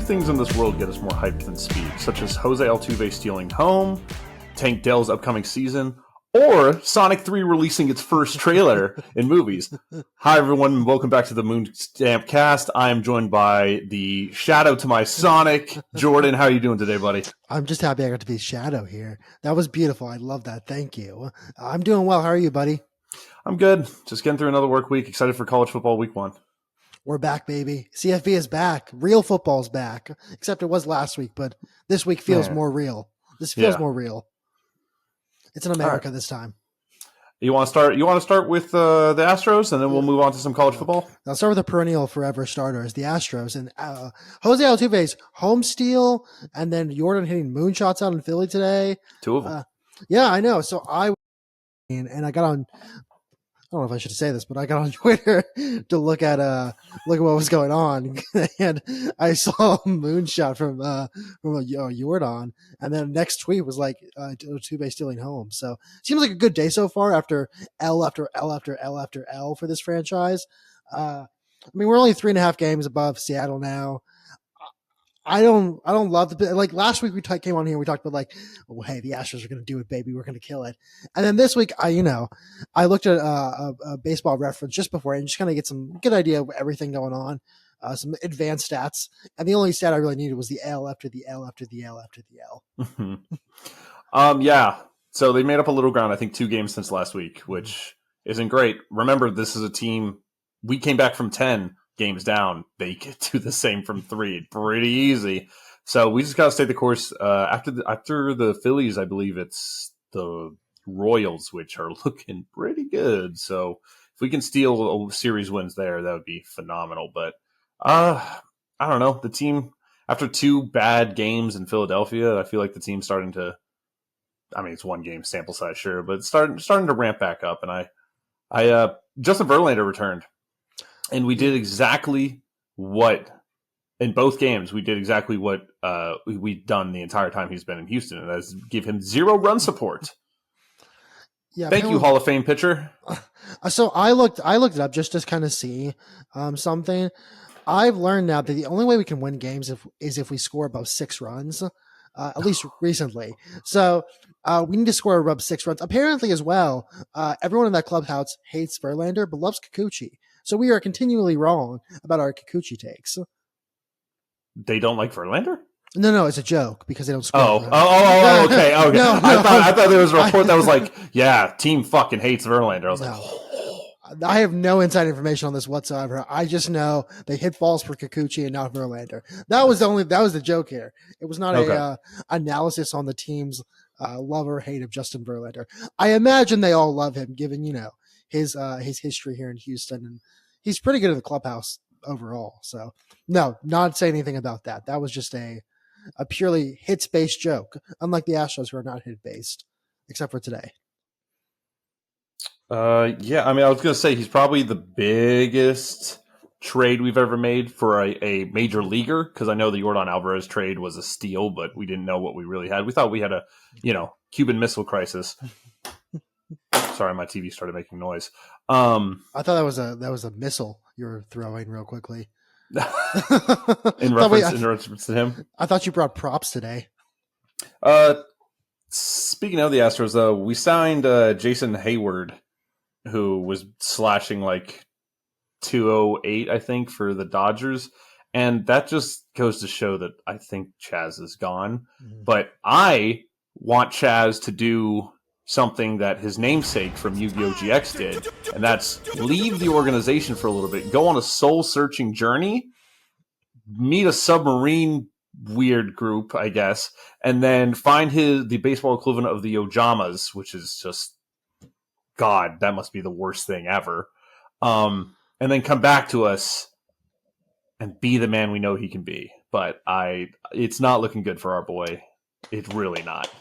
things in this world get us more hyped than speed, such as Jose Altuve stealing home, Tank Dell's upcoming season, or Sonic 3 releasing its first trailer in movies. Hi, everyone. Welcome back to the Moon Stamp Cast. I am joined by the Shadow to my Sonic, Jorden. How are you doing today, buddy? I'm just happy I got to be Shadow here. That was beautiful. I love that. Thank you. I'm doing well. How are you, buddy? I'm good. Just getting through another work week. Excited for college football week 1. We're back, baby. CFB is back. Real football's back. Except it was last week, but this week feels more real. This feels more real. It's in America this time. You want to start? You want to start with the Astros, and then we'll move on to some college football. I'll start with the perennial forever starters, the Astros, and Jose Altuve's home steal, and then Jorden hitting moonshots out in Philly today. 2 of them. Yeah, I know. So I got on. I don't know if I should say this, but I got on Twitter to look at what was going on, and I saw a moonshot from Jorden, and then the next tweet was like Altuve stealing home. So seems like a good day so far after L after L after L after L for this franchise. I mean, we're only 3.5 games above Seattle now. I don't love the, like last week we came on here and we talked about like, oh, hey, the Astros are going to do it, baby. We're going to kill it. And then this week, I looked at a baseball reference just before and just kind of get some good idea of everything going on, some advanced stats. And the only stat I really needed was the L after the L after the L after the L. Yeah. So they made up a little ground, I think 2 games since last week, which isn't great. Remember, this is a team, we came back from 10 games down. They could do the same from 3 pretty easy. So we just got to stay the course. After the Phillies, I believe it's the Royals, which are looking pretty good. So if we can steal a series wins there, that would be phenomenal. But I don't know. The team, after 2 bad games in Philadelphia, I feel like the team's starting to, I mean, it's 1 game sample size, sure, but it's starting to ramp back up. And I Justin Verlander returned. And we did exactly what, in both games, we did exactly what we've done the entire time he's been in Houston, and that's give him 0 run support. Yeah, Thank you, Hall of Fame pitcher. So I looked it up just to kind of see something. I've learned now that the only way we can win games is if we score above 6 runs, at least recently. So we need to score above 6 runs. Apparently as well, everyone in that clubhouse hates Verlander but loves Kikuchi. So we are continually wrong about our Kikuchi takes. They don't like Verlander? No, it's a joke because they don't score. Okay. No, I thought there was a report that was like, yeah, team fucking hates Verlander. I was like, I have no inside information on this whatsoever. I just know they hit balls for Kikuchi and not Verlander. That was the joke here. It was not a analysis on the team's love or hate of Justin Verlander. I imagine they all love him, given his history here in Houston, and he's pretty good in the clubhouse overall. So no, not saying anything about that. That was just a purely hits based joke, unlike the Astros who are not hit based, except for today. Yeah, I mean, I was going to say he's probably the biggest trade we've ever made for a major leaguer, because I know the Yordan Alvarez trade was a steal, but we didn't know what we really had. We thought we had a Cuban Missile Crisis. Sorry, my TV started making noise. I thought that was a missile you were throwing real quickly. in reference to him. I thought you brought props today. Speaking of the Astros, we signed Jason Hayward, who was slashing like 208, I think, for the Dodgers. And that just goes to show that I think Chaz is gone. Mm-hmm. But I want Chaz to do something that his namesake from Yu-Gi-Oh! GX did, and that's leave the organization for a little bit, go on a soul-searching journey, meet a submarine weird group, I guess, and then find the baseball equivalent of the Ojamas, which is just, God, that must be the worst thing ever. And then come back to us and be the man we know he can be. But it's not looking good for our boy. It's really not.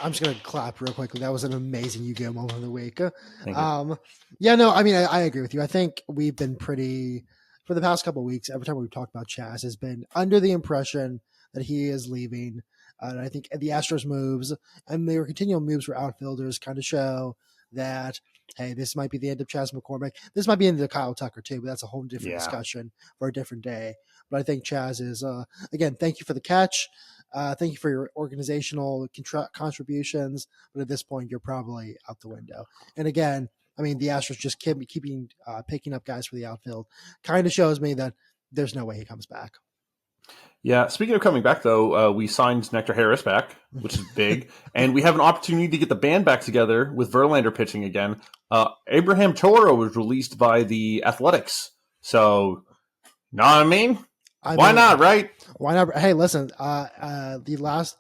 I'm just going to clap real quickly. That was an amazing Yu-Gi-Oh! Moment of the week. Thank you. Yeah, no, I mean, I agree with you. I think we've been pretty, for the past couple of weeks, every time we've talked about Chaz, has been under the impression that he is leaving. And I think the Astros moves and their continual moves for outfielders kind of show that, hey, this might be the end of Chas McCormick. This might be the end of Kyle Tucker too, but that's a whole different discussion for a different day. But I think Chaz is, again, thank you for the catch. Thank you for your organizational contributions. But at this point, you're probably out the window. And again, I mean, the Astros just keeping picking up guys for the outfield kind of shows me that there's no way he comes back. Yeah, speaking of coming back, though, we signed Nectar Harris back, which is big, and we have an opportunity to get the band back together with Verlander pitching again. Abraham Toro was released by the Athletics, so, know what I mean? Why not, right? Why not? Hey, listen, it was the last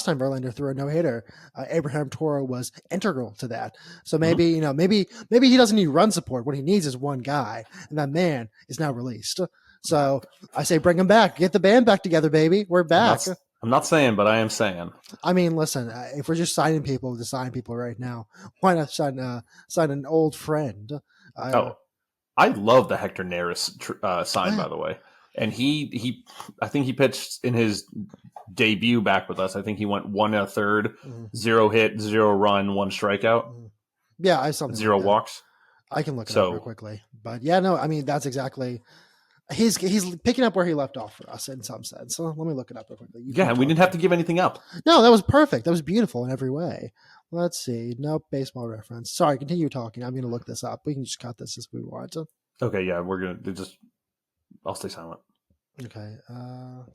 time Verlander threw a no-hitter. Abraham Toro was integral to that. So maybe, maybe he doesn't need run support. What he needs is one guy, and that man is now released. So I say bring him back. Get the band back together, baby. We're back. I'm not saying, but I am saying. I mean, listen, if we're just signing people to sign people right now, why not sign an old friend? I love the Hector Neris sign, by the way. And I think he pitched in his debut back with us. I think he went 1 1/3, 0 hit, 0 run, 1 strikeout. Yeah, I saw 0 walks. I can look it up real quickly. But yeah, no, I mean, that's exactly... He's picking up where he left off for us in some sense. So let me look it up real quickly. We didn't have to give anything up. No, that was perfect. That was beautiful in every way. Let's see. Nope, baseball reference. Sorry, continue talking. I'm going to look this up. We can just cut this as we want. Okay, yeah, we're going to just... I'll stay silent. Okay.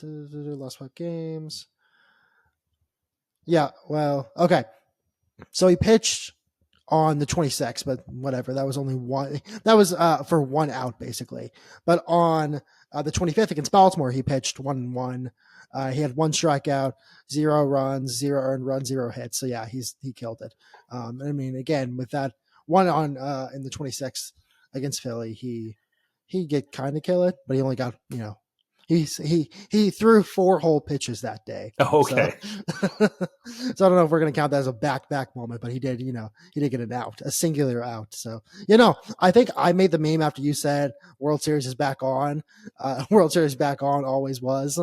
Last 5 games. Yeah, well, okay. So he pitched on the 26th, but whatever. That was only one. That was for 1 out, basically. But on the 25th against Baltimore, he pitched 1-1. He had 1 strikeout, 0 runs, 0 earned runs, 0 hits. So yeah, he killed it. I mean, again, with that one on in the 26th against Philly, he get kind of kill it, but he only got, he threw 4 whole pitches that day. Okay. So I don't know if we're going to count that as a back moment, but he did get an out, a singular out. So, I think I made the meme after you said World Series is back on. World Series back on, always was.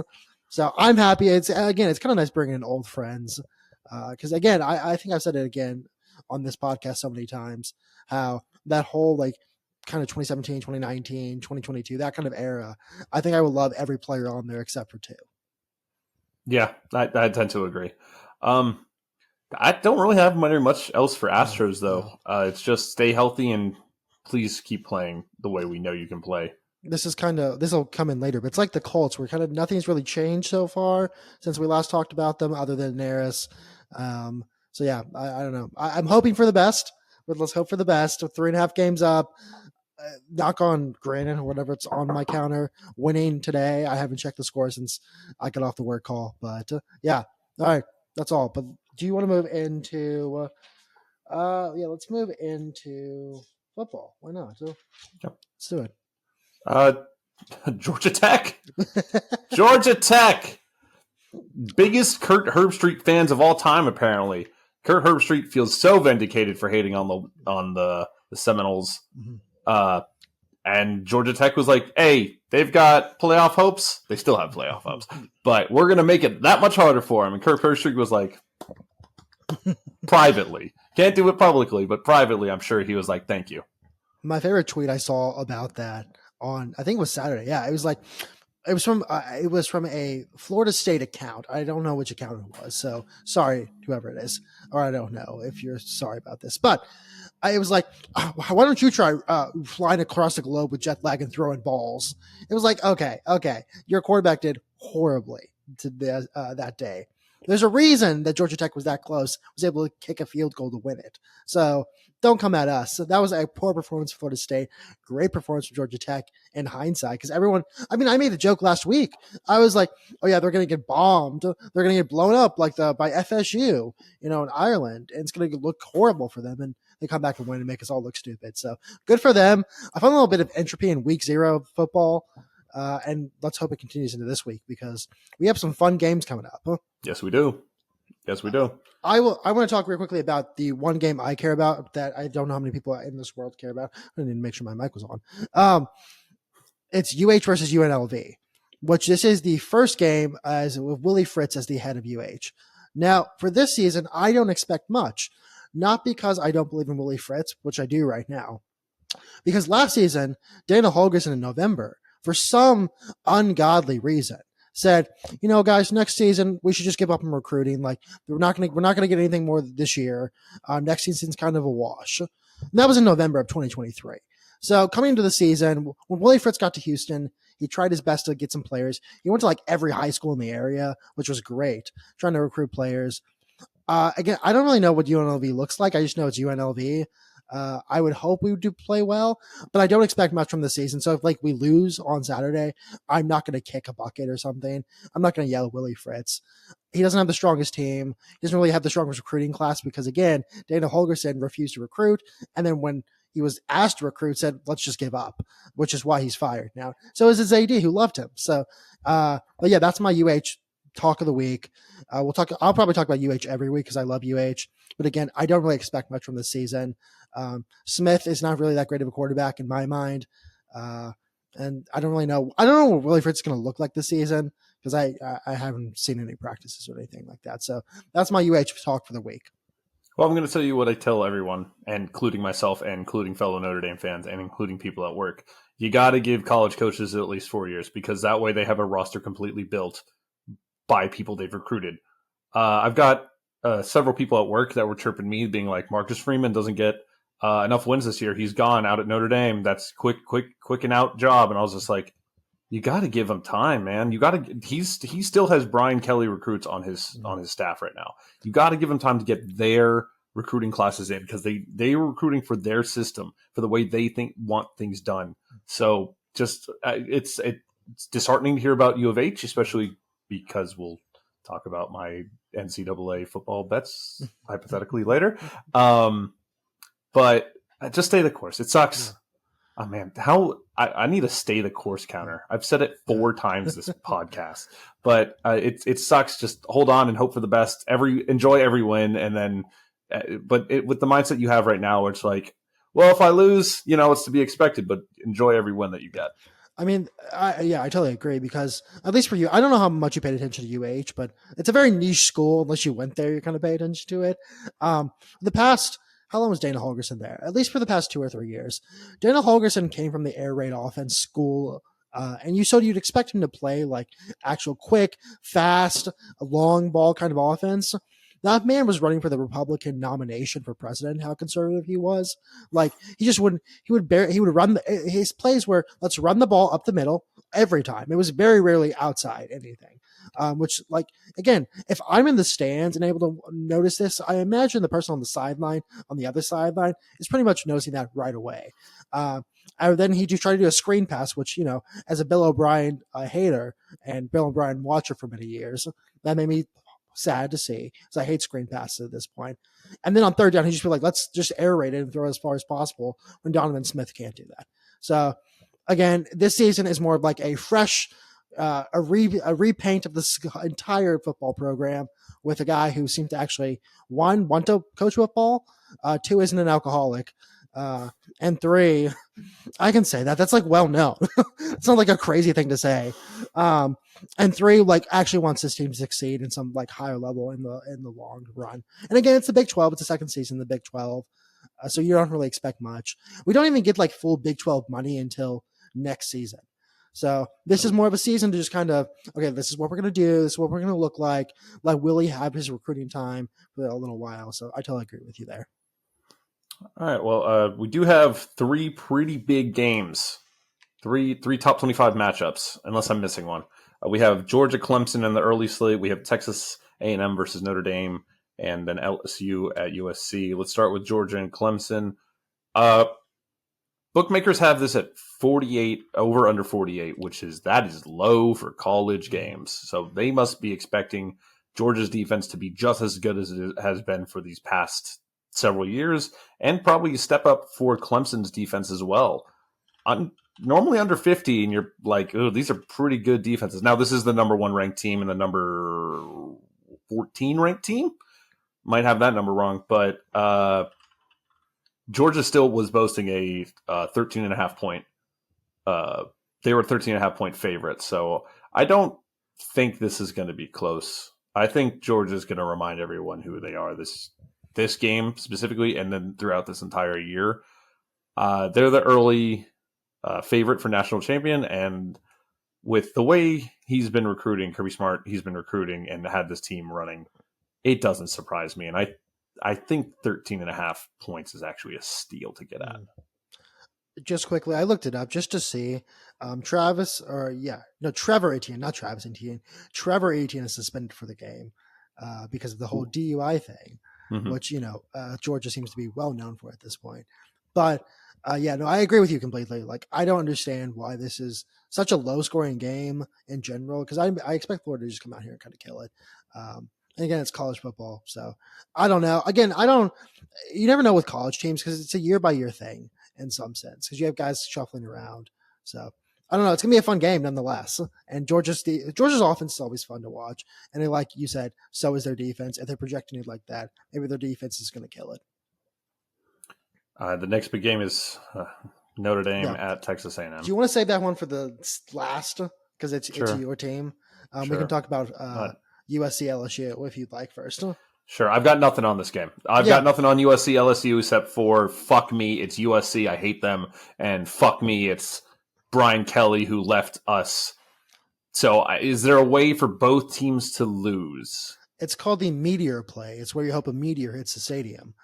So I'm happy. It's kind of nice bringing in old friends. Cause again, I think I've said it again on this podcast so many times, how that whole kind of 2017, 2019, 2022, that kind of era, I think I would love every player on there except for 2. Yeah, I tend to agree. I don't really have much else for Astros, though. It's just stay healthy and please keep playing the way we know you can play. This will come in later, but it's like the Colts, where nothing's really changed so far since we last talked about them, other than Neris. So yeah, I don't know. I'm hoping for the best, but let's hope for the best. 3.5 games up. Knock on granite or whatever it's on my counter, winning today. I haven't checked the score since I got off the work call, but yeah. All right, that's all. But do you want to move into let's move into football. Why not? So, yep. Let's do it. Georgia Tech. Georgia Tech. Biggest Kurt Herbstreit fans of all time, apparently. Kurt Herbstreit feels so vindicated for hating on the Seminoles. Mm-hmm. And Georgia Tech was like, hey, they've got playoff hopes. They still have playoff hopes. But we're going to make it that much harder for them. And Kurt Herbstreit was like, privately. Can't do it publicly, but privately, I'm sure he was like, thank you. My favorite tweet I saw about that on, I think it was Saturday. Yeah, it was from a Florida State account. I don't know which account it was. So sorry, whoever it is. Or I don't know if you're sorry about this. But it was like, why don't you try flying across the globe with jet lag and throwing balls? It was like, okay. Your quarterback did horribly that day. There's a reason that Georgia Tech was that close, was able to kick a field goal to win it. So don't come at us. So that was a poor performance for Florida State. Great performance from Georgia Tech in hindsight. Because I made a joke last week. I was like, oh yeah, they're going to get bombed. They're going to get blown up by FSU, in Ireland. And it's going to look horrible for them. And they come back and win and make us all look stupid. So good for them. I found a little bit of entropy in week 0 of football. And let's hope it continues into this week, because we have some fun games coming up. Huh? Yes, we do. I want to talk real quickly about the one game I care about that I don't know how many people in this world care about. I didn't even make sure my mic was on. It's UH versus UNLV, which this is the first game with Willie Fritz as the head of UH. Now, for this season, I don't expect much. Not because I don't believe in Willie Fritz, which I do right now. Because last season, Dana Holgerson in November for some ungodly reason, said, guys, next season we should just give up on recruiting. Like we're not gonna get anything more this year. Next season's kind of a wash. And that was in November of 2023. So coming into the season, when Willie Fritz got to Houston, he tried his best to get some players. He went to like every high school in the area, which was great, trying to recruit players. Again, I don't really know what UNLV looks like. I just know it's UNLV. I would hope we do play well, but I don't expect much from the season. So if like we lose on Saturday, I'm not going to kick a bucket or something. I'm not going to yell at Willie Fritz. He doesn't have the strongest team. He doesn't really have the strongest recruiting class because, again, Dana Holgorsen refused to recruit. And then when he was asked to recruit, said, let's just give up, which is why he's fired now. So is his AD, who loved him. So, but yeah, that's my UH talk of the week. I'll probably talk about UH every week because I love UH. But again, I don't really expect much from this season. Smith is not really that great of a quarterback in my mind. And I don't really know. I don't know what Willie Fritz is going to look like this season because I haven't seen any practices or anything like that. So that's my UH talk for the week. Well, I'm going to tell you what I tell everyone, including myself and including fellow Notre Dame fans and including people at work. You got to give college coaches at least 4 years because that way they have a roster completely built by people they've recruited. I've got several people at work that were chirping me, being like, Marcus Freeman doesn't get enough wins this year. He's gone out at Notre Dame. That's quick and out job. And I was just like, you got to give him time, man. You got to. He still has Brian Kelly recruits on his staff right now. You got to give him time to get their recruiting classes in because they were recruiting for their system, for the way they want things done. So just it's disheartening to hear about U of H, especially because we'll talk about my NCAA football bets hypothetically later. But just stay the course. It sucks. Oh man, I need a stay the course counter. I've said it 4 times this podcast, but it sucks. Just hold on and hope for the best. Enjoy every win, and then, with the mindset you have right now, it's like, well, if I lose, it's to be expected. But enjoy every win that you get. I mean, I totally agree because at least for you, I don't know how much you paid attention to UH, but it's a very niche school. Unless you went there, you kind of pay attention to it. How long was Dana Holgorsen there? At least for the past 2 or 3 years. Dana Holgorsen came from the air raid offense school, and you'd expect him to play like actual quick, fast, long ball kind of offense. That man was running for the Republican nomination for president. How conservative he was! Like he would run. His plays were let's run the ball up the middle every time. It was very rarely outside anything. Which, like, again, if I'm in the stands and able to notice this, I imagine the person on the other sideline, is pretty much noticing that right away. Then he try to do a screen pass, which, as a Bill O'Brien hater and Bill O'Brien watcher for many years, that made me sad to see because I hate screen passes at this point. And then on third down, he just be like, let's just air raid it and throw as far as possible when Donovan Smith can't do that. So, again, this season is more of like a fresh a repaint of this entire football program with a guy who seemed to actually, 1, want to coach football, 2, isn't an alcoholic, and 3, I can say that. That's like well known. It's not like a crazy thing to say. And 3, like actually wants his team to succeed in some like higher level in the long run. And again, it's the Big 12. It's the second season, the Big 12. So you don't really expect much. We don't even get like full Big 12 money until next season. So this is more of a season to just kind of, okay, this is what we're going to do. This is what we're going to look like. Let Willie have his recruiting time for a little while. So I totally agree with you there. All right. Well, we do have 3 pretty big games, three top 25 matchups, unless I'm missing one. We have Georgia Clemson in the early slate. We have Texas A&M versus Notre Dame, and then LSU at USC. Let's start with Georgia and Clemson. Bookmakers have this at 48, over under 48, that is low for college games. So they must be expecting Georgia's defense to be just as good as it has been for these past several years, and probably a step up for Clemson's defense as well. Normally under 50, and you're like, oh, these are pretty good defenses. Now, this is the number 1 ranked team and the number 14 ranked team. Might have that number wrong, but Georgia still was boasting a 13.5 point. They were 13.5 point favorites, so I don't think this is going to be close. I think Georgia's going to remind everyone who they are this game specifically, and then throughout this entire year. They're the early favorite for national champion, and with the way he's been recruiting, Kirby Smart, he's been recruiting and had this team running, it doesn't surprise me. And I think 13.5 points is actually a steal to get at. Just quickly, I looked it up just to see. Trevor Etienne, not Travis Etienne. Trevor Etienne is suspended for the game because of the whole DUI thing, which, Georgia seems to be well known for at this point. But I agree with you completely. Like, I don't understand why this is such a low scoring game in general, because I expect Florida to just come out here and kind of kill it. And again, it's college football. So I don't know. Again, you never know with college teams because it's a year by year thing in some sense, because you have guys shuffling around. So I don't know. It's going to be a fun game nonetheless. And Georgia's offense is always fun to watch. And like you said, so is their defense. If they're projecting it like that, maybe their defense is going to kill it. The next big game is Notre Dame at Texas A&M. Do you want to save that one for the last? Because it's your team. We can talk about USC LSU if you'd like first. Sure. I've got nothing on this game. I've got nothing on USC LSU except for fuck me, it's USC. I hate them. And fuck me, it's Brian Kelly who left us. So is there a way for both teams to lose? It's called the meteor play. It's where you hope a meteor hits the stadium.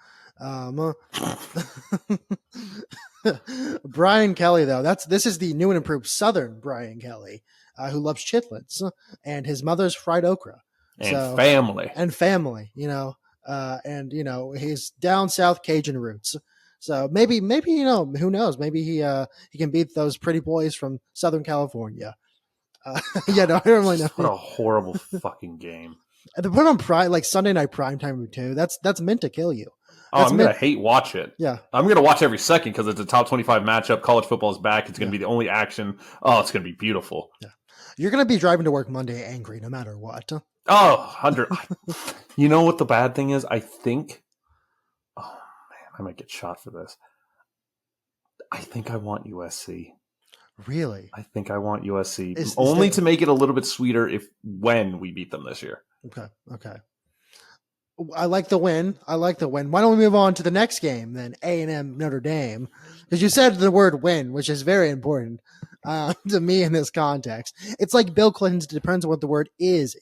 Brian Kelly, though, this is the new and improved Southern Brian Kelly, who loves chitlins and his mother's fried okra. And family. He's down south Cajun roots. So maybe, who knows? Maybe he can beat those pretty boys from Southern California. I don't really know. What a horrible fucking game. And they put on Sunday night prime time too. That's meant to kill you. I'm going to hate watch it. Yeah. I'm going to watch every second because it's a top 25 matchup. College football is back. It's going to be the only action. Oh, it's going to be beautiful. Yeah. You're going to be driving to work Monday angry no matter what. Oh, 100. You know what the bad thing is? I think, oh man, I might get shot for this. I think I want USC. Really? I think I want USC to make it a little bit sweeter when we beat them this year. Okay. I like the win. Why don't we move on to the next game then? A&M Notre Dame, because you said the word win, which is very important to me in this context. It's like Bill Clinton's depends on what the word is.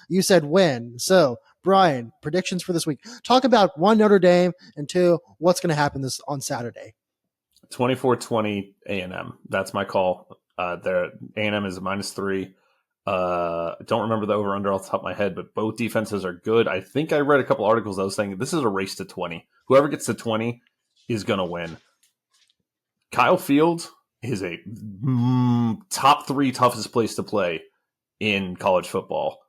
You said win. So Brian, predictions for this week. Talk about one, Notre Dame, and two, what's going to happen on Saturday. 24-20 A&M. That's my call. A&M is a -3. Don't remember the over-under off the top of my head, but both defenses are good. I think I read a couple articles that was saying this is a race to 20. Whoever gets to 20 is going to win. Kyle Field is a top 3 toughest place to play in college football.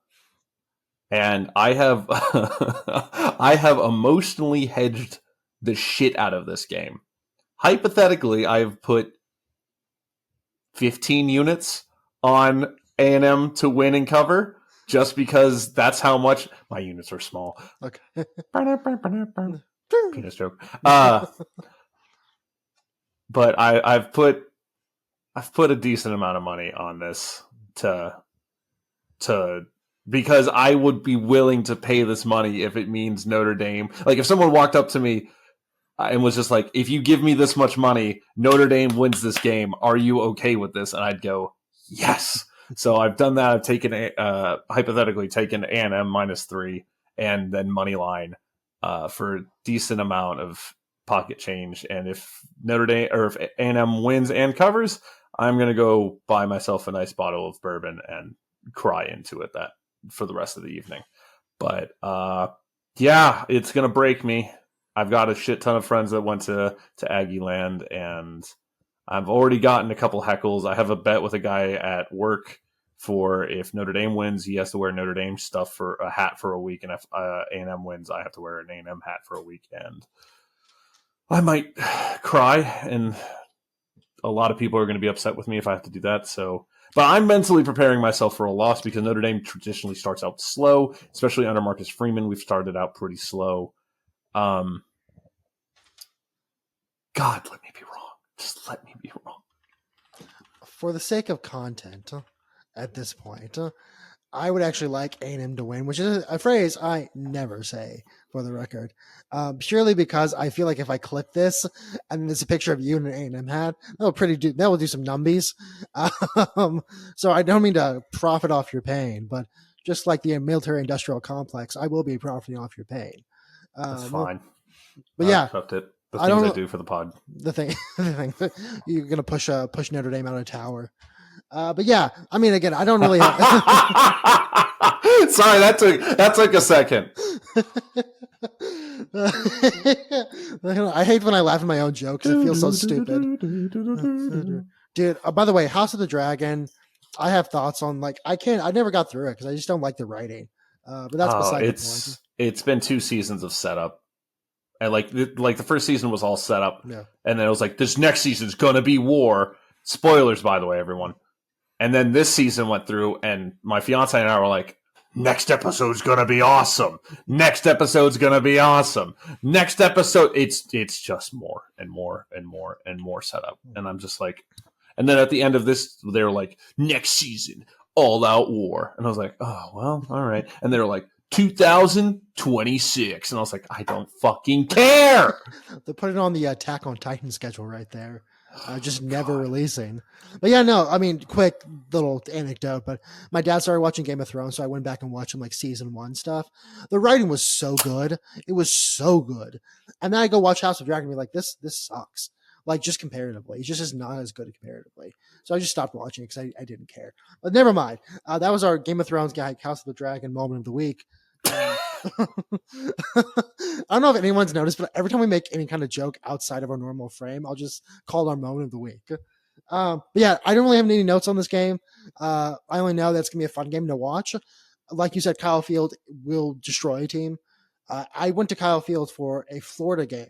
And I have I have emotionally hedged the shit out of this game. Hypothetically, I've put 15 units on A&M to win and cover, just because that's how much my units are small. Okay. Penis joke. But I've put a decent amount of money on this to because I would be willing to pay this money if it means Notre Dame. Like if someone walked up to me and was just like, if you give me this much money, Notre Dame wins this game, are you okay with this? And I'd go, yes. So I've done that. I've taken hypothetically taken A&M -3 and then money line for a decent amount of pocket change. And if Notre Dame or if A&M wins and covers, I'm going to go buy myself a nice bottle of bourbon and cry into it for the rest of the evening. But it's going to break me. I've got a shit ton of friends that went to Aggie Land, and I've already gotten a couple heckles. I have a bet with a guy at work for if Notre Dame wins, he has to wear Notre Dame stuff for a hat for a week, and if A&M wins, I have to wear an A&M hat for a week. And I might cry, and a lot of people are going to be upset with me if I have to do that. So, but I'm mentally preparing myself for a loss because Notre Dame traditionally starts out slow, especially under Marcus Freeman. We've started out pretty slow. God, let me be wrong. Just let me be wrong. For the sake of content at this point, I would actually like A&M to win, which is a phrase I never say for the record, purely because I feel like if I clip this and there's a picture of you in an A&M hat, that will do some numbies. So I don't mean to profit off your pain, but just like the military industrial complex, I will be profiting off your pain. That's fine. But I'll yeah, accept it. The I things don't I know do for the pod. the thing. You're gonna push Notre Dame out of a tower. But yeah, I mean, again, I don't really. Sorry, that took a second. I hate when I laugh at my own jokes. It feels so stupid. Dude, by the way, House of the Dragon, I have thoughts on. Like, I never got through it because I just don't like the writing. But that's beside the point. It's been 2 seasons of setup. And like the first season was all set up. Yeah. And then it was like, this next season's gonna be war. Spoilers, by the way, everyone. And then this season went through, and my fiance and I were like, next episode's gonna be awesome. Next episode's gonna be awesome. Next episode, it's just more and more and more and more setup. And I'm just like, and then at the end of this, they were like, next season, all out war. And I was like, oh, well, all right. And they were like, 2026. And I was like, I don't fucking care. They put it on the Attack on Titan schedule right there. Just never releasing. But yeah, no, I mean, quick little anecdote, but my dad started watching Game of Thrones, so I went back and watched some like season 1 stuff. The writing was so good. It was so good. And then I go watch House of Dragon and be like, this sucks. Like, just comparatively. It just is not as good comparatively. So I just stopped watching it because I didn't care. But never mind. That was our Game of Thrones guy, House of the Dragon moment of the week. I don't know if anyone's noticed, but every time we make any kind of joke outside of our normal frame, I'll just call it our moment of the week. But yeah, I don't really have any notes on this game. I only know that's gonna be a fun game to watch. Like you said, Kyle Field will destroy a team. I went to Kyle Field for a Florida game.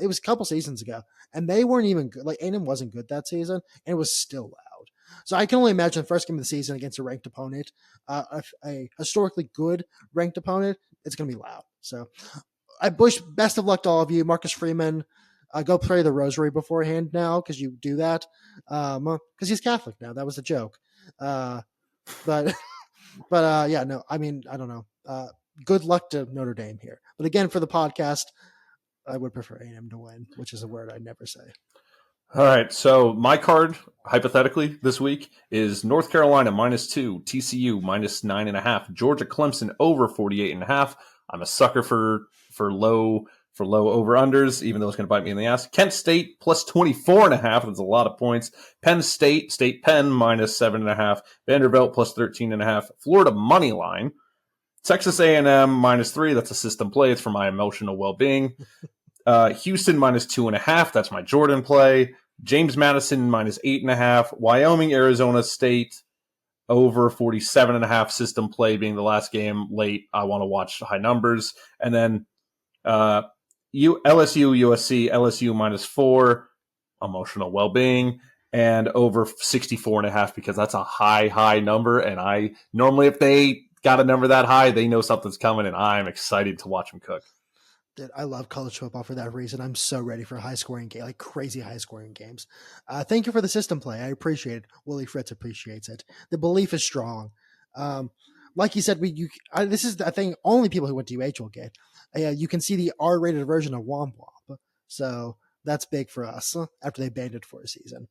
It was a couple seasons ago, and they weren't even good. Like, A&M wasn't good that season, and it was still loud. So I can only imagine the first game of the season against a ranked opponent, a historically good ranked opponent, it's going to be loud. So I wish best of luck to all of you. Marcus Freeman, go pray the rosary beforehand now because you do that. Because he's Catholic now. That was a joke. But yeah, no, I mean, I don't know. Good luck to Notre Dame here. But again, for the podcast, I would prefer A&M to win, which is a word I never say. All right, so my card, hypothetically, this week is North Carolina -2, TCU -9.5, Georgia Clemson over 48.5. I'm a sucker for low over-unders, even though it's going to bite me in the ass. Kent State +24.5. That's a lot of points. Penn State Penn -7.5. Vanderbilt +13.5. Florida money line. Texas A&M -3. That's a system play. It's for my emotional well-being. Houston -2.5. That's my Jorden play. James Madison -8.5. Wyoming, Arizona State over 47.5. System play being the last game late. I want to watch high numbers. And then LSU, USC, LSU -4. Emotional well-being. And over 64.5 because that's a high number. And I normally, if they got a number that high, they know something's coming, and I'm excited to watch them cook. Dude, I love college football for that reason. I'm so ready for high-scoring game, like crazy high-scoring games. Thank you for the system play. I appreciate it. Willie Fritz appreciates it. The belief is strong. Like you said, this is the thing only people who went to UH will get. You can see the R-rated version of Womp Womp. So that's big for us after they banned it for a season.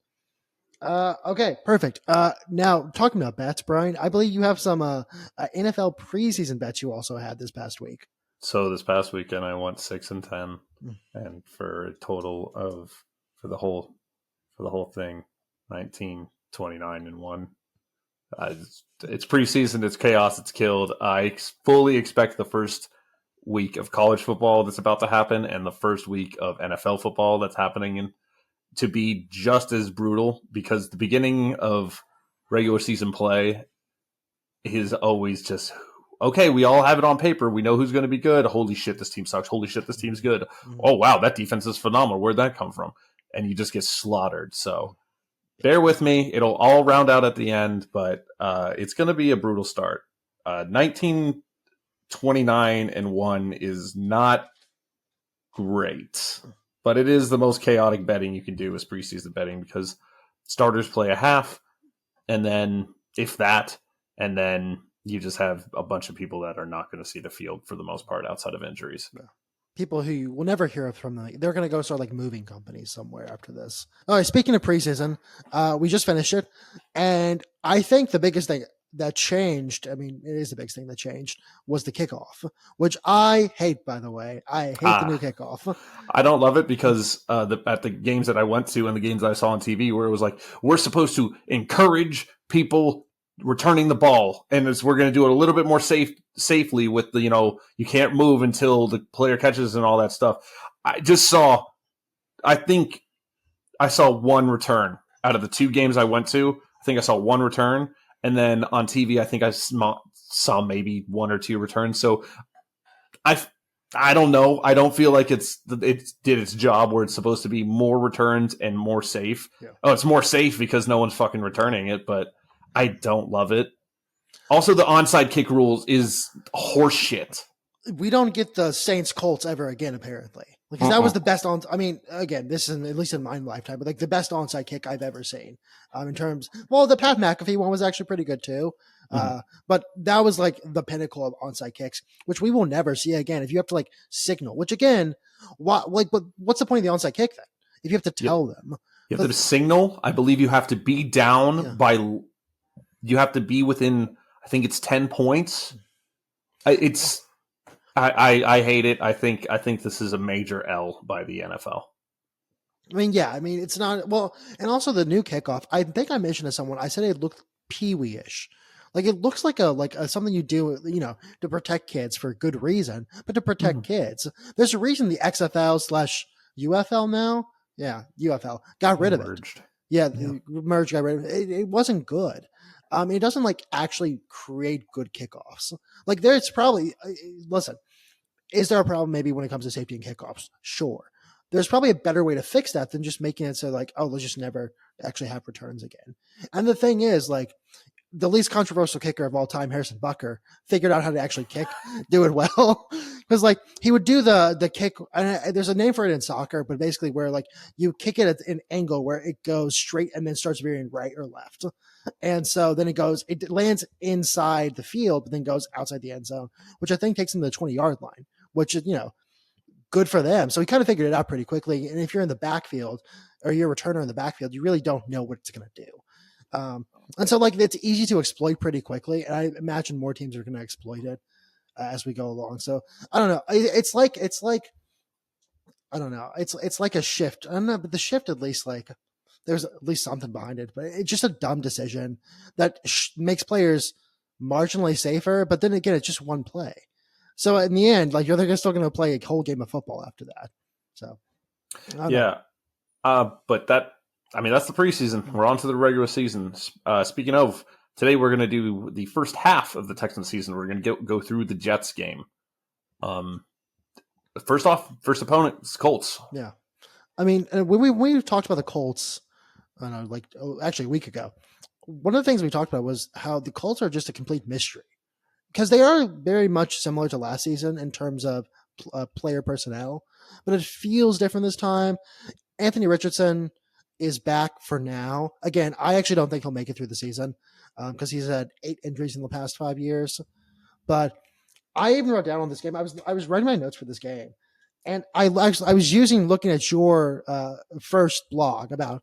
Okay, perfect. Now, talking about bets, Brian, I believe you have some NFL preseason bets you also had this past week. So this past weekend, I went 6-10, and for a total of for the whole thing, 19, 29, and 1. It's preseason, it's chaos, it's killed. I fully expect the first week of college football that's about to happen and the first week of NFL football that's happening to be just as brutal, because the beginning of regular season play is always just, okay, we all have it on paper. We know who's going to be good. Holy shit, this team sucks. Holy shit, this team's good. Oh, wow, that defense is phenomenal. Where'd that come from? And you just get slaughtered. So bear with me. It'll all round out at the end, but it's going to be a brutal start. 19, 29, and 1 is not great, but it is the most chaotic betting you can do as preseason betting, because starters play a half, and then if that, and then you just have a bunch of people that are not going to see the field for the most part outside of injuries. Yeah. People who you will never hear from them. They're going to go start like moving companies somewhere after this. All right. Speaking of preseason, we just finished it. And I think the biggest thing that changed, I mean, it is the biggest thing that changed, was the kickoff, which I hate, by the way. I hate the new kickoff. I don't love it because at the games that I went to and the games I saw on TV where it was like, we're supposed to encourage people returning the ball, and we're going to do it a little bit more safely with the, you can't move until the player catches and all that stuff. I think I saw one return out of the 2 games I went to. I think I saw one return, and then on TV, I think I saw maybe 1 or 2 returns. So I don't know. I don't feel like it did its job where it's supposed to be more returns and more safe. Yeah. Oh, it's more safe because no one's fucking returning it, but I don't love it. Also, the onside kick rules is horseshit. We don't get the Saints Colts ever again, apparently. Because that was the best again, this is at least in my lifetime, but like the best onside kick I've ever seen. In terms, the Pat McAfee one was actually pretty good too. But that was like the pinnacle of onside kicks, which we will never see again. If you have to like signal, which again, but what's the point of the onside kick then? If you have to tell them, you have to signal. I believe you have to be down by. You have to be within, I think it's 10 points. I hate it. I think this is a major L by the NFL. It's not and also the new kickoff. I think I mentioned to someone. I said it looked Pee-wee-ish. Like it looks like a something you do, to protect kids for good reason, but to protect kids. There's a reason the XFL/UFL now, UFL got rid of it. The merge got rid of it. It wasn't good. It doesn't like actually create good kickoffs. Like there's probably, listen, is there a problem maybe when it comes to safety and kickoffs? Sure. There's probably a better way to fix that than just making it so like, oh, let's just never actually have returns again. And the thing is, like, the least controversial kicker of all time, Harrison Butker, figured out how to actually do it well. Because like he would do the kick, and there's a name for it in soccer, but basically where like you kick it at an angle where it goes straight and then starts veering right or left. And so then it lands inside the field, but then goes outside the end zone, which I think takes him to the 20-yard line, which is, good for them. So he kind of figured it out pretty quickly. And if you're in the backfield or you're a returner in the backfield, you really don't know what it's going to do. And so like it's easy to exploit pretty quickly. And I imagine more teams are going to exploit it as we go along. So I don't know. It's like, I don't know. It's like a shift. I don't know, but the shift, at least like there's at least something behind it, but it's just a dumb decision that makes players marginally safer. But then again, it's just one play. So in the end, like they're still going to play a whole game of football after that. So but that's the preseason. We're on to the regular season. Speaking of, today we're going to do the first half of the Texans season. We're going to go through the Jets game. First opponent is Colts. Yeah, I mean, when we talked about the Colts, I don't know, actually a week ago, one of the things we talked about was how the Colts are just a complete mystery. Because they are very much similar to last season in terms of player personnel, but it feels different this time. Anthony Richardson is back for now. Again, I actually don't think he'll make it through the season because he's had 8 injuries in the past 5 years. But I even wrote down on this game. I was writing my notes for this game, and I was looking at your first blog about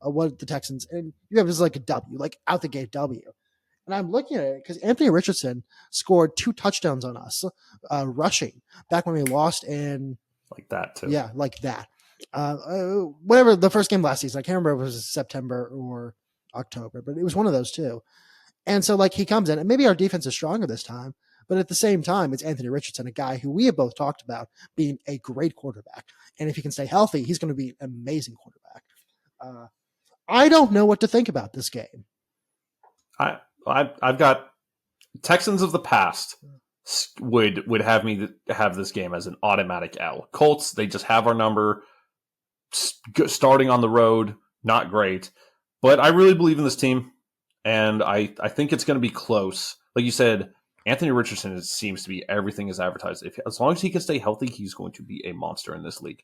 what the Texans, and you have this like a W, like out the gate W. And I'm looking at it because Anthony Richardson scored 2 touchdowns on us rushing back when we lost in like that too. Yeah, like that. Whatever the first game last season, I can't remember if it was September or October, but it was one of those two. And so like he comes in, and maybe our defense is stronger this time, but at the same time, it's Anthony Richardson, a guy who we have both talked about being a great quarterback. And if he can stay healthy, he's going to be an amazing quarterback. I don't know what to think about this game. I've got Texans of the past would have me have this game as an automatic L. Colts, they just have our number. Starting on the road, not great. But I really believe in this team, and I think it's going to be close. Like you said, Anthony Richardson seems to be everything is advertised. As long as he can stay healthy, he's going to be a monster in this league.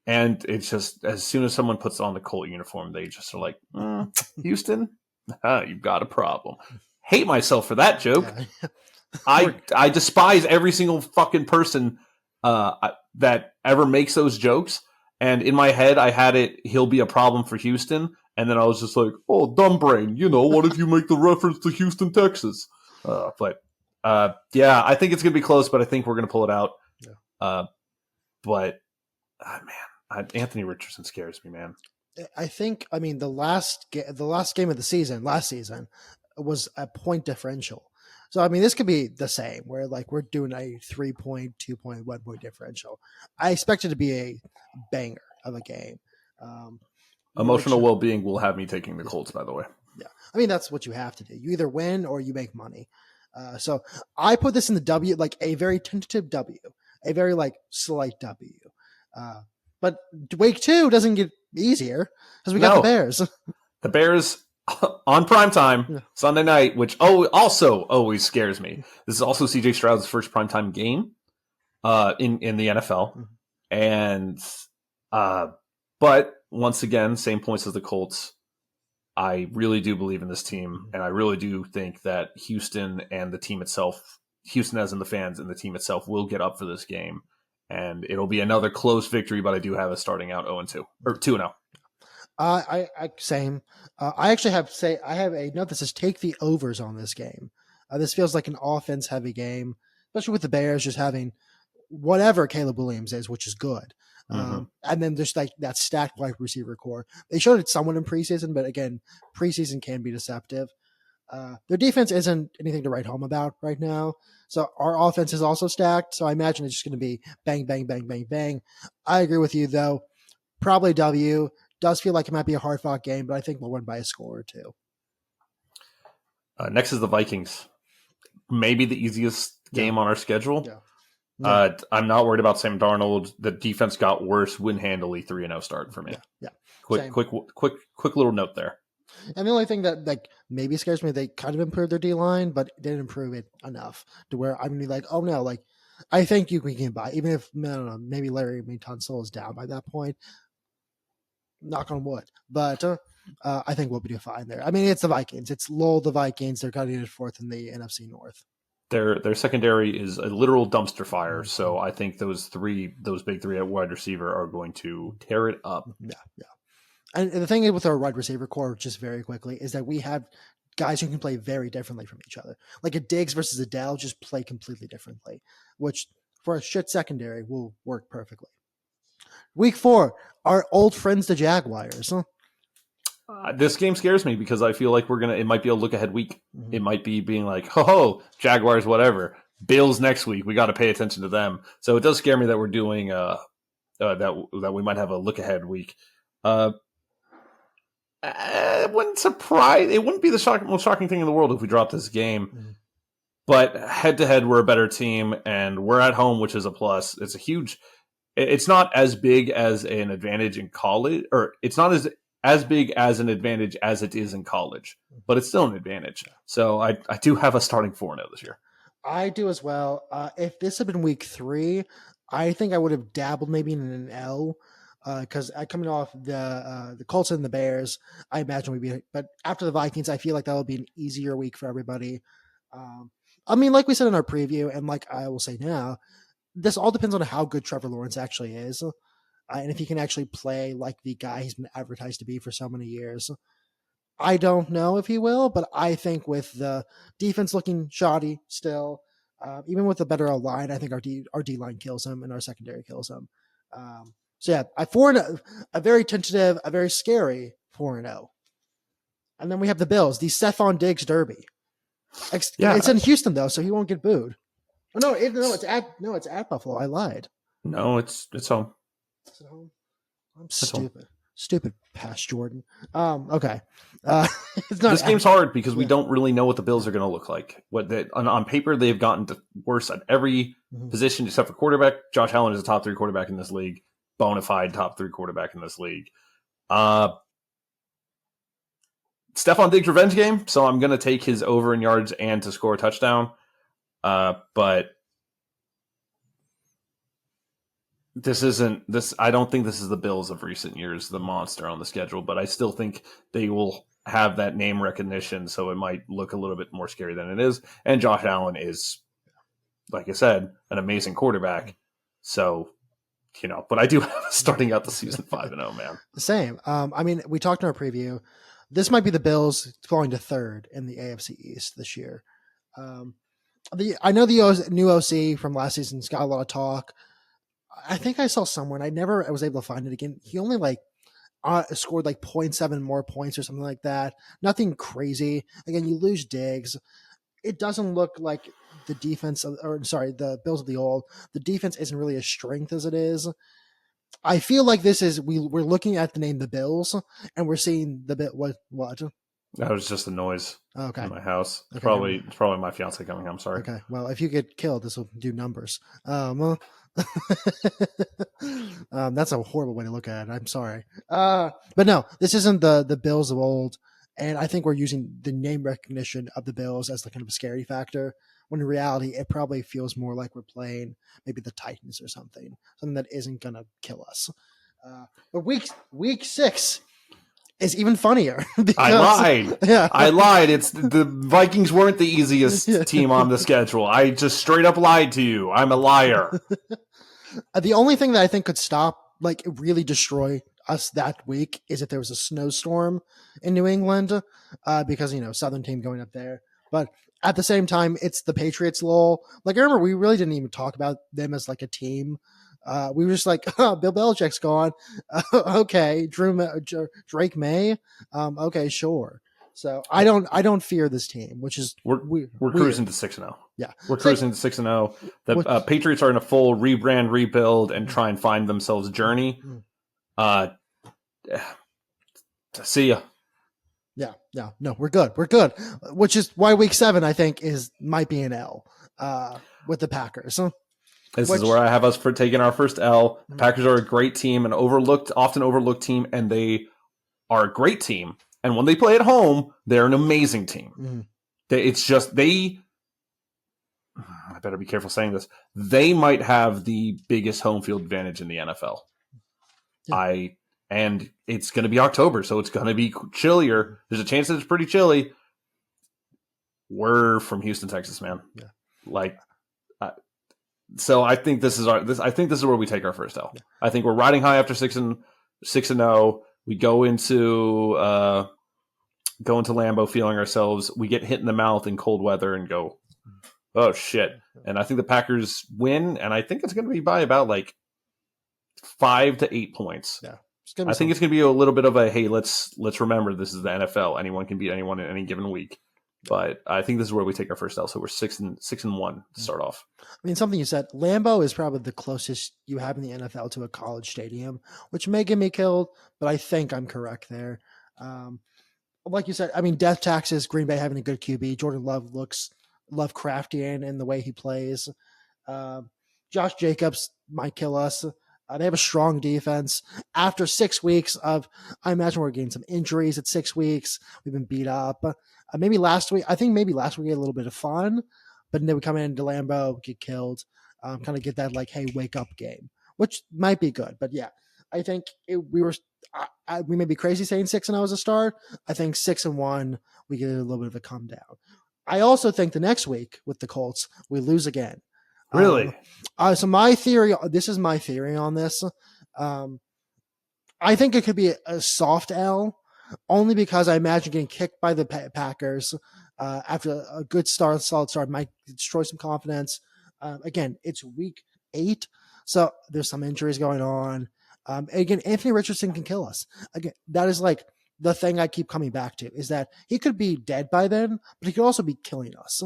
And it's just, as soon as someone puts on the Colt uniform, they just are like, Houston, you've got a problem. hate myself for that joke. Yeah. I despise every single fucking person that ever makes those jokes. And in my head, I had it, he'll be a problem for Houston. And then I was just like, oh, dumb brain. What if you make the reference to Houston, Texas? Yeah, I think it's going to be close, but I think we're going to pull it out. Yeah. Anthony Richardson scares me, man. I think, the last game of the season, last season, was a point differential. So, this could be the same, where we're doing a 3-point, 2-point, 1-point differential. I expect it to be a banger of a game. Emotional well-being will have me taking the Colts, by the way. Yeah. That's what you have to do. You either win or you make money. So I put this in the W, a very tentative W, a very slight W. But week 2 doesn't get easier because we got the Bears. The Bears on primetime Sunday night, which also always scares me. This is also CJ Stroud's first primetime game in the NFL. And but once again, same points as the Colts. I really do believe in this team, and I really do think that Houston and the team itself, Houston as in the fans and the team itself, will get up for this game. And it'll be another close victory, but I do have us starting out 0-2 or 2-0. Same. I actually I have a note that says take the overs on this game. This feels like an offense heavy game, especially with the Bears just having whatever Caleb Williams is, which is good. And then just that stacked wide receiver core. They showed it somewhat in preseason, but again, preseason can be deceptive. Their defense isn't anything to write home about right now. So our offense is also stacked. So I imagine it's just going to be bang, bang, bang, bang, bang. I agree with you, though. Probably W. Does feel like it might be a hard-fought game, but I think we'll win by a score or two. Next is the Vikings. Maybe the easiest game on our schedule. Yeah. I'm not worried about Sam Darnold. The defense got worse. Win handily 3-0 start for me. Yeah. Quick little note there. And the only thing that maybe scares me, they kind of improved their D line, but didn't improve it enough to where I'm gonna be like, oh no, I think we can buy, even if I don't know, maybe Larry Tunsil is down by that point. Knock on wood, but I think we'll be fine there. It's the Vikings. It's lull the Vikings. They're cutting it fourth in the NFC North. Their secondary is a literal dumpster fire. So I think those big three at wide receiver are going to tear it up. Yeah. And the thing is with our wide receiver core, just very quickly, is that we have guys who can play very differently from each other. Like a Diggs versus a Dell just play completely differently, which for a shit secondary will work perfectly. Week 4, our old friends, the Jaguars. This game scares me because I feel like it might be a look ahead week. It might be being like, ho, Jaguars, whatever. Bills next week. We got to pay attention to them. So it does scare me that we're doing that we might have a look ahead week. It wouldn't be the most shocking thing in the world if we dropped this game. But head to head, we're a better team, and we're at home, which is a plus. It's not as big as an advantage in college, or it's not as big as an advantage as it is in college, but it's still an advantage. So I do have a starting 4-0 this year. I do as well. If this had been week 3, I think I would have dabbled maybe in an L. Because coming off the Colts and the Bears, I imagine we'd be. But after the Vikings, I feel like that will be an easier week for everybody. Like we said in our preview, and like I will say now, this all depends on how good Trevor Lawrence actually is, and if he can actually play like the guy he's been advertised to be for so many years. I don't know if he will, but I think with the defense looking shoddy still, even with a better line, I think our D line kills him and our secondary kills him. So yeah, a very tentative, a very scary 4-0. And then we have the Bills, the Stephon Diggs Derby. It's in Houston though, so he won't get booed. Oh, it's at Buffalo. I lied. No, it's home. So I'm stupid. Stupid past Jorden. Okay. This game's hard because we don't really know what the Bills are going to look like. On paper, they've gotten worse at every position except for quarterback. Josh Allen is a top 3 quarterback in this league. Bona fide top 3 quarterback in this league. Stephon Diggs revenge game, so I'm going to take his over in yards and to score a touchdown. But this isn't this. I don't think this is the Bills of recent years, the monster on the schedule. But I still think they will have that name recognition, so it might look a little bit more scary than it is. And Josh Allen is, like I said, an amazing quarterback. So, but I do have starting out the season 5-0, man. Same. I mean, we talked in our preview. This might be the Bills falling to third in the AFC East this year. I know the new OC from last season's got a lot of talk. I think I saw someone. I was able to find it again. He only scored 0.7 more points or something like that. Nothing crazy. Again, you lose Diggs. It doesn't look like the defense, the Bills of the old. The defense isn't really as strength as it is. I feel like we're looking at the name the Bills, and we're seeing the bit what. That was just the noise in my house. It's okay, probably my fiance coming home. Sorry. Okay. Well, if you get killed, this will do numbers. That's a horrible way to look at it. I'm sorry. But no, this isn't the Bills of old. And I think we're using the name recognition of the Bills as kind of a scary factor, when in reality, it probably feels more like we're playing maybe the Titans or something that isn't going to kill us. But week 6 is even funnier. Because, I lied. Yeah. I lied. It's the Vikings weren't the easiest team on the schedule. I just straight up lied to you. I'm a liar. The only thing that I think could stop, really destroy us that week, is if there was a snowstorm in New England, because, Southern team going up there. But at the same time, it's the Patriots lull. I remember we really didn't even talk about them as a team. We were just Bill Belichick's gone. Okay. Drake May. Okay, sure. So I don't fear this team, which is we're cruising to 6-0. Yeah, we're cruising to 6-0. The Patriots are in a full rebrand, rebuild, and try and find themselves journey. See ya. Yeah. No, we're good. We're good. Which is why week 7, I think, might be an L with the Packers. This is where I have us for taking our first L. The Packers are a great team, an often overlooked team, and they are a great team. And when they play at home, they're an amazing team. Mm-hmm. I better be careful saying this. They might have the biggest home field advantage in the NFL. Yeah. And it's going to be October, so it's going to be chillier. There's a chance that it's pretty chilly. We're from Houston, Texas, man. Yeah. So I think this is where we take our first L. Yeah. I think we're riding high after 6-0. We go into Lambeau feeling ourselves. We get hit in the mouth in cold weather and go, oh shit. And I think the Packers win, and I think it's going to be by about 5 to 8 points. Yeah. I think it's going to be a little bit of a, hey, let's remember this is the NFL. Anyone can beat anyone in any given week. But I think this is where we take our first L. So we're 6-1 to start off. I mean, something you said, Lambeau is probably the closest you have in the NFL to a college stadium, which may get me killed, but I think I'm correct there. Like you said, I mean, death taxes, Green Bay having a good QB. Jordan Love looks Lovecraftian in the way he plays. Josh Jacobs might kill us. They have a strong defense. After 6 weeks I imagine we're getting some injuries at 6 weeks. We've been beat up. Maybe last week we had a little bit of fun, but then we come into Lambeau, get killed, kind of get that hey, wake up game, which might be good. But yeah, I think we may be crazy saying 6-0 as a start. I think 6-1, we get a little bit of a come down. I also think the next week with the Colts, we lose again. Really? So my theory, this is my theory on this. I think it could be a soft L, only because I imagine getting kicked by the Packers after a good solid start might destroy some confidence. Again, it's week 8, so there's some injuries going on. Again, Anthony Richardson can kill us. Again, that is the thing I keep coming back to, is that he could be dead by then, but he could also be killing us.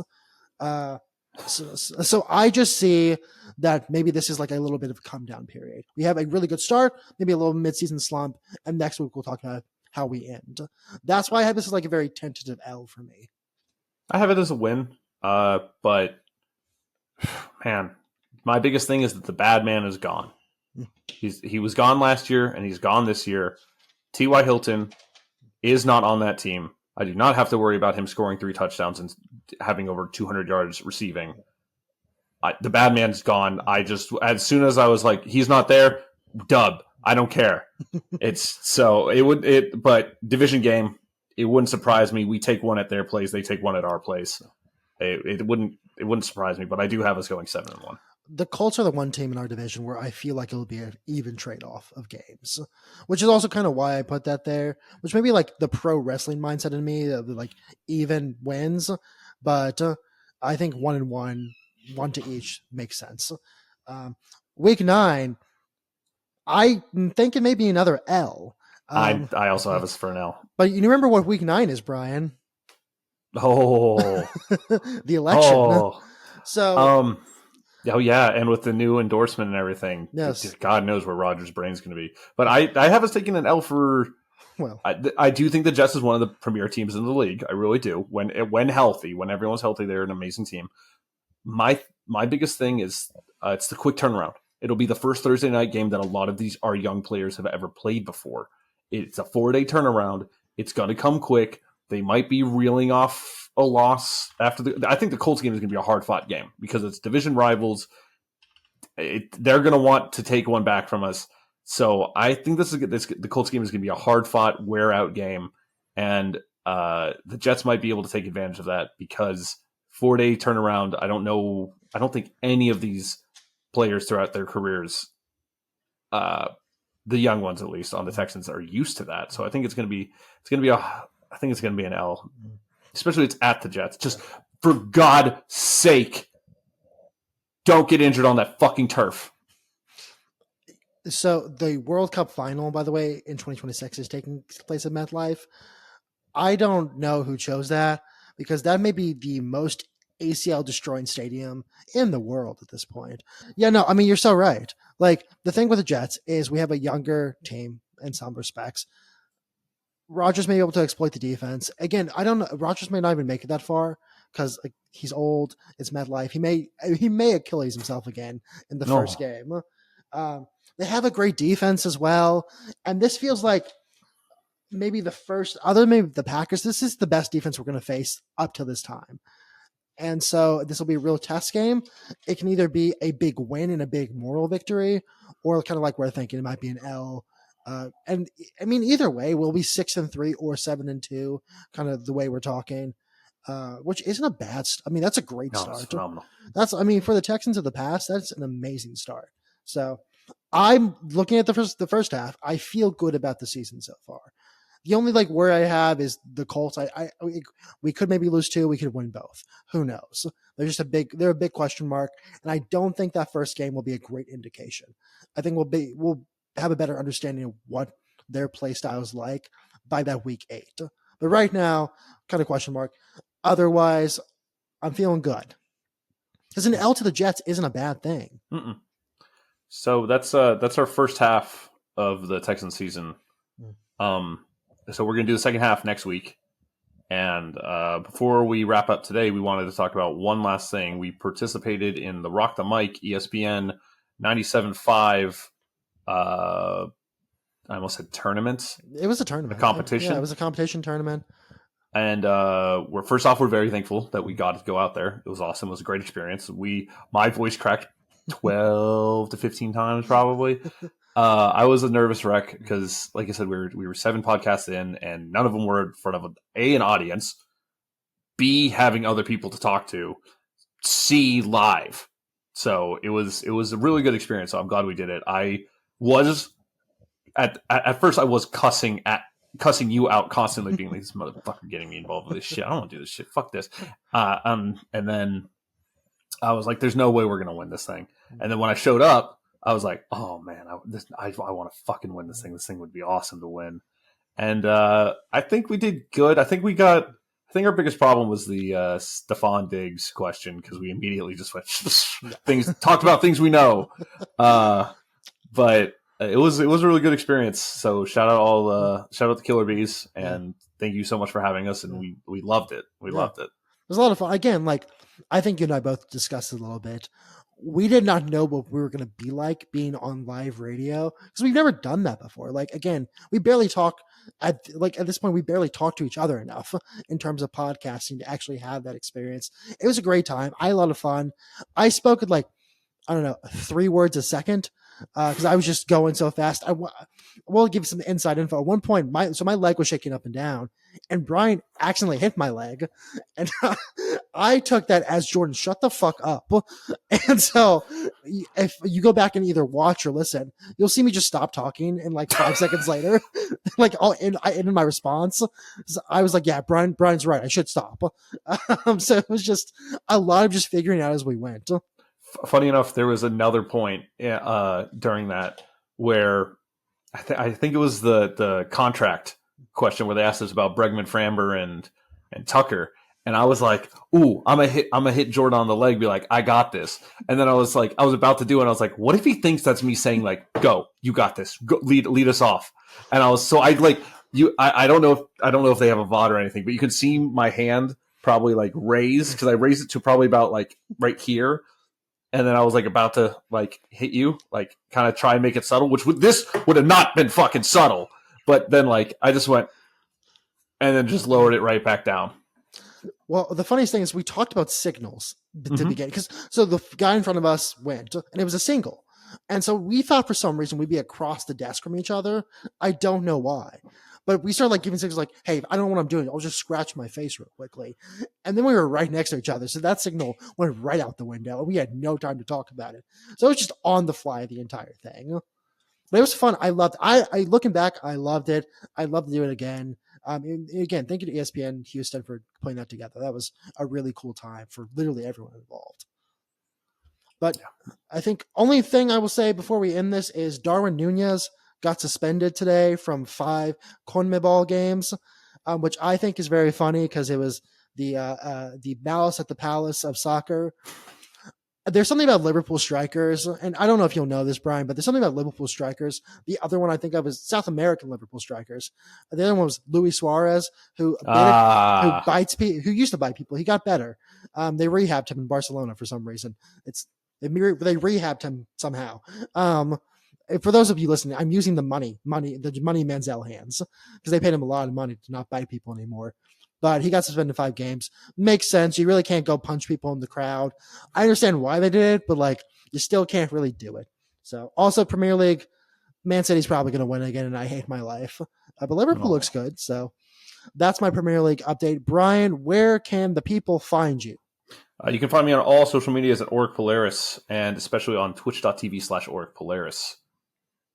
So I just see that maybe this is a little bit of a come down period. We have a really good start, maybe a little mid-season slump, and next week we'll talk about how we end. That's why I have this as a very tentative L for me. I have it as a win, but man, my biggest thing is that the bad man is gone. He was gone last year, and he's gone this year. T.Y. Hilton is not on that team. I do not have to worry about him scoring 3 touchdowns and having over 200 yards receiving. The bad man's gone. As soon as I was he's not there, dub. I don't care. But division game, it wouldn't surprise me. We take one at their place, they take one at our place. It wouldn't surprise me, but I do have us going 7-1. The Colts are the one team in our division where I feel like it'll be an even trade-off of games, which is also kind of why I put that there, which may be like the pro wrestling mindset in me, like even wins, but I think 1-1, one to each makes sense. Week 9, I'm thinking maybe another L. I also have us for an L. But you remember what week 9 is, Brian? Oh, the election. Oh, so, oh yeah, and with the new endorsement and everything, yes, God knows where Rodgers' brain's going to be. But I have us taking an L for. Well, I do think the Jets is one of the premier teams in the league. I really do. When healthy, when everyone's healthy, they're an amazing team. My biggest thing is it's the quick turnaround. It'll be the first Thursday night game that a lot of our young players have ever played before. It's a 4-day turnaround. It's going to come quick. They might be reeling off a loss after I think the Colts game is going to be a hard-fought game because it's division rivals. They're going to want to take one back from us. So I think the Colts game is going to be a hard-fought, wear-out game, and the Jets might be able to take advantage of that because 4-day turnaround. I don't think any of these players throughout their careers, the young ones at least on the Texans, are used to that. So I think it's going to be an L, especially it's at the Jets. Just for God's sake, don't get injured on that fucking turf. So the World Cup final, by the way, in 2026 is taking place at MetLife. I don't know who chose that because that may be the most ACL destroying stadium in the world at this point. Yeah, no, I mean, you're so right. Like the thing with the Jets is we have a younger team in some respects. Rodgers may be able to exploit the defense. Again, I don't know. Rodgers may not even make it that far because like, he's old. It's MetLife. He may Achilles himself again in the first game. They have a great defense as well. And this feels like maybe the first, other than maybe the Packers, this is the best defense we're going to face up to this time. And so this will be a real test game. It can either be a big win and a big moral victory, or kind of like we're thinking it might be an L. And I mean, either way, we'll be 6-3 or 7-2, kind of the way we're talking, which isn't a bad. I mean, that's a great start. It's phenomenal. I mean, for the Texans of the past, that's an amazing start. So I'm looking at the first half. I feel good about the season so far. The only like where I have is the Colts. We could maybe lose 2. We could win both. Who knows? They're a big question mark, and I don't think that first game will be a great indication. I think we'll have a better understanding of what their play style is like by that week 8. But right now, kind of question mark. Otherwise, I'm feeling good because an L to the Jets isn't a bad thing. Mm-mm. So that's our first half of the Texans season. So we're going to do the second half next week. And before we wrap up today, we wanted to talk about one last thing. We participated in the Rock the Mic ESPN 97.5. I almost said tournament. It was a tournament. A competition. Yeah, it was a competition tournament. And we're very thankful that we got to go out there. It was awesome. It was a great experience. My voice cracked 12 to 15 times probably. I was a nervous wreck because, like I said, we were 7 podcasts in, and none of them were in front of an audience, B, having other people to talk to, C, live. So it was a really good experience. So I'm glad we did it. I was at first I was cussing you out constantly, being like, this motherfucker getting me involved with this shit. I don't want to do this shit. Fuck this. And then I was like, there's no way we're gonna win this thing. And then when I showed up, I was like, oh man, I want to fucking win this thing. This thing would be awesome to win. And I think we did good. I think our biggest problem was the Stephon Diggs question because we immediately just went talked about things we know. But it was a really good experience. So shout out to Killer Bees, and thank you so much for having us. And we loved it. We loved it. It was a lot of fun. Again, like I think you and I both discussed it a little bit. We did not know what we were going to be like being on live radio because we've never done that before. Like, again, we barely talk at this point, we barely talk to each other enough in terms of podcasting to actually have that experience. It was a great time. I had a lot of fun. I spoke at 3 words a second. because I was just going so fast. We'll give some inside info. At one point, my leg was shaking up and down, and Brian accidentally hit my leg, and I took that as Jordan, shut the fuck up. And so if you go back and either watch or listen, you'll see me just stop talking, and like 5 seconds later, like in my response, I was like, yeah, Brian's right. I should stop. So it was just a lot of just figuring out as we went. Funny enough, there was another point during that where I think it was the contract question where they asked us about Bregman, Framber, and Tucker, and I was like, "Ooh, I'm gonna hit Jorden on the leg, be like, I got this." And then I was about to do it, and I was like, "What if he thinks that's me saying like, go, you got this, go, lead us off?" And I don't know if they have a VOD or anything, but you can see my hand probably like raise because I raised it to probably about like right here. And then I was like about to like hit you, like kind of try and make it subtle, this would have not been fucking subtle. But then like I just went and then just lowered it right back down. Well, the funniest thing is we talked about signals to begin, because so the guy in front of us went and it was a single. And so we thought for some reason we'd be across the desk from each other. I don't know why. But we started like giving signals like, hey, I don't know what I'm doing. I'll just scratch my face real quickly. And then we were right next to each other. So that signal went right out the window. And we had no time to talk about it. So it was just on the fly, the entire thing. But it was fun. I loved it. I looking back, I loved it. I'd love to do it again. Again, thank you to ESPN Houston for putting that together. That was a really cool time for literally everyone involved. But I think only thing I will say before we end this is Darwin Nunez got suspended today from 5 CONMEBOL games, which I think is very funny because it was the malice at the palace of soccer. There's something about Liverpool strikers, and I don't know if you'll know this, Brian, but there's something about Liverpool strikers. The other one I think of is South American Liverpool strikers. The other one was Luis Suarez, who bites people, who used to bite people. He got better. They rehabbed him in Barcelona for some reason. They rehabbed him somehow. For those of you listening, I'm using the money Manziel hands because they paid him a lot of money to not bite people anymore. But he got suspended 5 games. Makes sense. You really can't go punch people in the crowd. I understand why they did it, but like you still can't really do it. So also Premier League, Man City's probably going to win again, and I hate my life. But Liverpool looks good. So that's my Premier League update. Brian, where can the people find you? You can find me on all social medias at Auric Polaris, and especially on twitch.tv/Auric Polaris.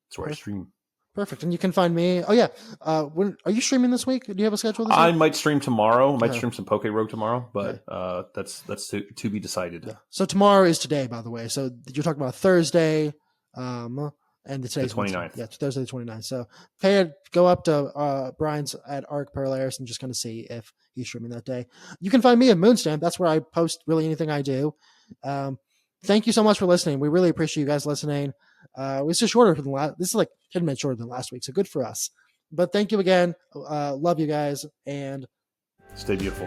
That's where I stream. Perfect. And you can find me. Oh, yeah. When are you streaming this week? Do you have a schedule this week? I might stream tomorrow. I might stream some Poke Rogue tomorrow, but that's to be decided. Yeah. So tomorrow is today, by the way. So you're talking about Thursday, and today's the 29th. Yeah, Thursday the 29th. So go up to Brian's at Auric Polaris and just kind of see if he's streaming that day. You can find me at Moonstamp. That's where I post really anything I do. Thank you so much for listening. We really appreciate you guys listening. It's just shorter than last. This is like 10 minutes shorter than last week, so good for us. But thank you again. Love you guys, and stay beautiful.